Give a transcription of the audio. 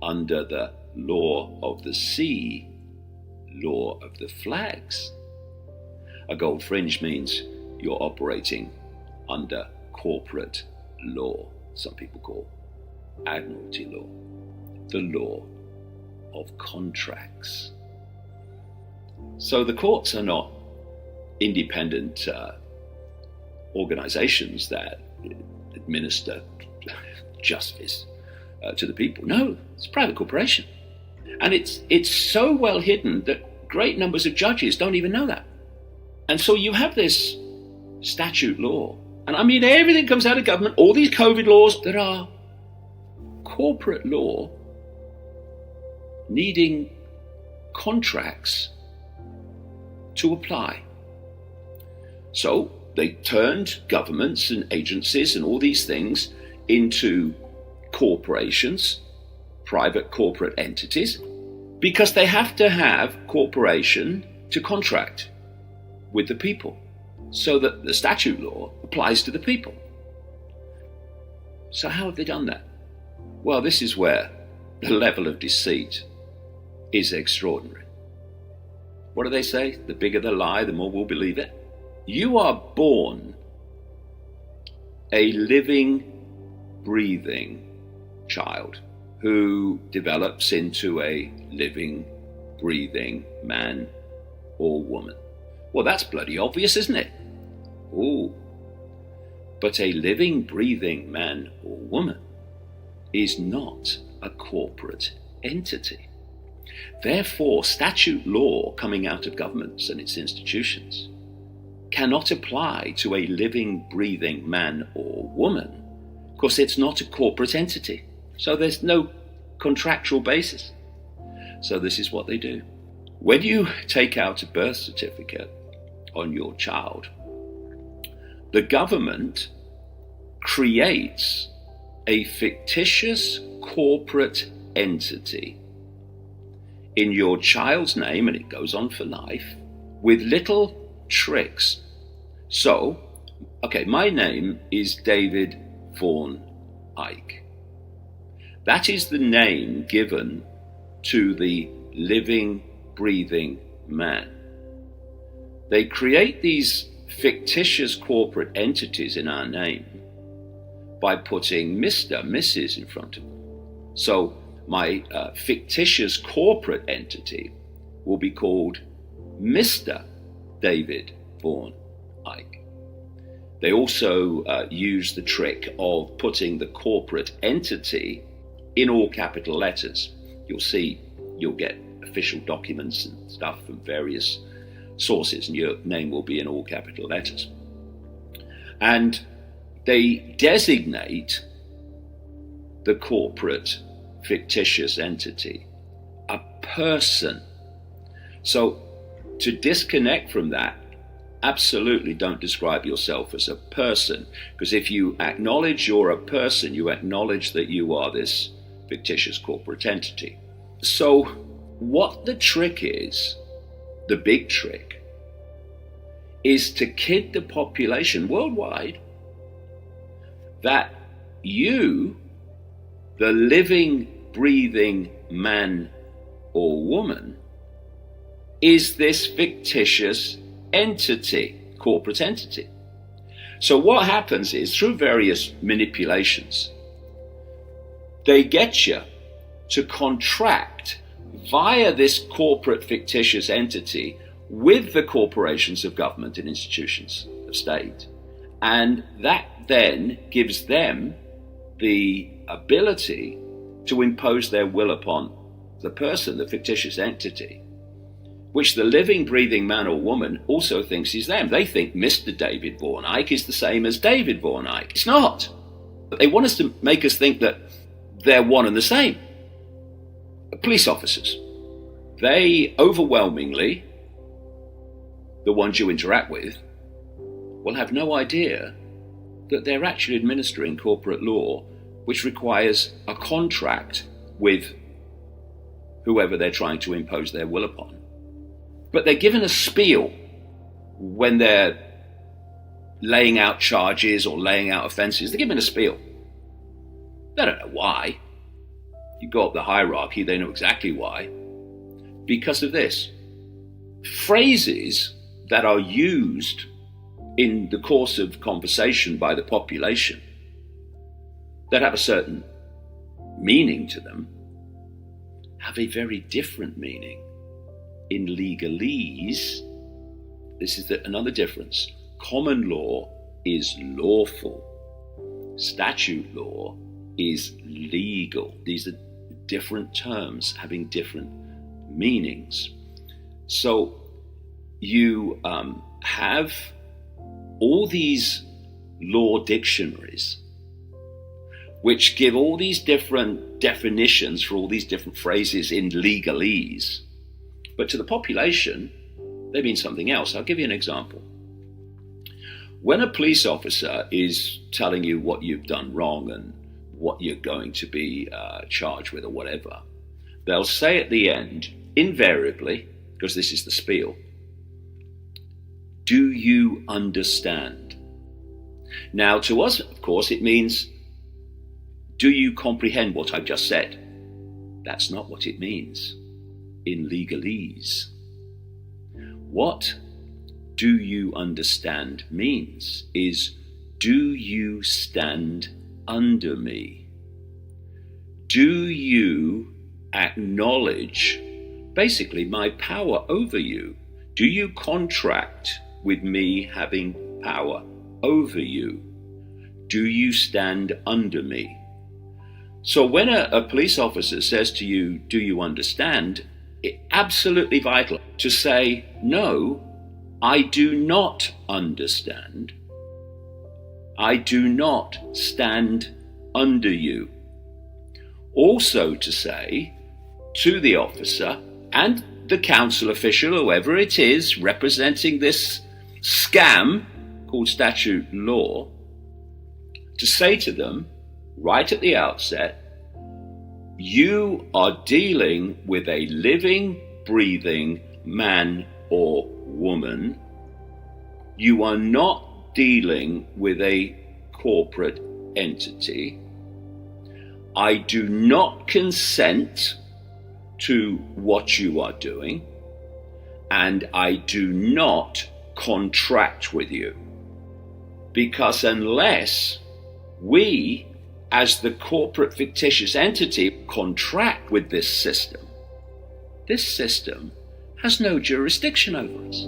under the law of the sea, law of the flags. A gold fringe means you're operating under corporate law, some people call admiralty law, the law of contracts. So the courts are not independent organizations that administer justice to the people. No, it's a private corporation. And it's so well hidden that great numbers of judges don't even know that. And so you have this statute law. And I mean, everything comes out of government, all these COVID laws that are corporate law needing contracts to apply. So they turned governments and agencies and all these things into corporations, private corporate entities, because they have to have cooperation to contract with the people, so that the statute law applies to the people. So how have they done that? Well, this is where the level of deceit is extraordinary. What do they say? The bigger the lie, the more we'll believe it. You are born a living, breathing child who develops into a living, breathing man or woman. Well, that's bloody obvious, isn't it? Ooh. But a living, breathing man or woman is not a corporate entity. Therefore, statute law coming out of governments and its institutions cannot apply to a living, breathing man or woman, because it's not a corporate entity. So there's no contractual basis. So this is what they do. When you take out a birth certificate on your child, the government creates a fictitious corporate entity in your child's name, and it goes on for life, with little tricks. So, okay, my name is David Vaughan Icke. That is the name given to the living, breathing man. They create these fictitious corporate entities in our name by putting Mr., Mrs. in front of them. So my fictitious corporate entity will be called Mr. David Vaughan Icke. They also use the trick of putting the corporate entity in all capital letters. You'll get official documents and stuff from various sources, and your name will be in all capital letters. And they designate the corporate fictitious entity a person. So to disconnect from that, absolutely don't describe yourself as a person, because if you acknowledge you're a person, you acknowledge that you are this fictitious corporate entity. So what the trick is, the big trick, is to kid the population worldwide that you, the living, breathing man or woman, is this fictitious entity, corporate entity. So what happens is, through various manipulations, they get you to contract via this corporate fictitious entity with the corporations of government and institutions of state. And that then gives them the ability to impose their will upon the person, the fictitious entity, which the living, breathing man or woman also thinks is them. They think Mr. David Vaughan Icke is the same as David Vaughan Icke. It's not. But they want us to make us think that they're one and the same. Police officers, they overwhelmingly, the ones you interact with, will have no idea that they're actually administering corporate law, which requires a contract with whoever they're trying to impose their will upon. But they're given a spiel when they're laying out charges or laying out offences. They're given a spiel. They don't know why. You go up the hierarchy, they know exactly why. Because of this. Phrases that are used in the course of conversation by the population that have a certain meaning to them have a very different meaning. In legalese, this is another difference. Common law is lawful. Statute law is legal. These are different terms having different meanings. So you have all these law dictionaries which give all these different definitions for all these different phrases in legalese. But to the population, they mean something else. I'll give you an example. When a police officer is telling you what you've done wrong and what you're going to be charged with or whatever, they'll say at the end, invariably, because this is the spiel, do you understand? Now, to us, of course, it means, do you comprehend what I've just said? That's not what it means in legalese. What do you understand means is, do you stand under me? Do you acknowledge basically my power over you? Do you contract with me having power over you? Do you stand under me? So when a police officer says to you, do you understand? It's absolutely vital to say, no, I do not understand. I do not stand under you. Also to say to the officer and the council official, whoever it is representing this scam called statute law, to say to them right at the outset, you are dealing with a living, breathing man or woman. You are not dealing with a corporate entity. I do not consent to what you are doing, and I do not contract with you. Because unless we, as the corporate fictitious entity, contract with this system has no jurisdiction over us.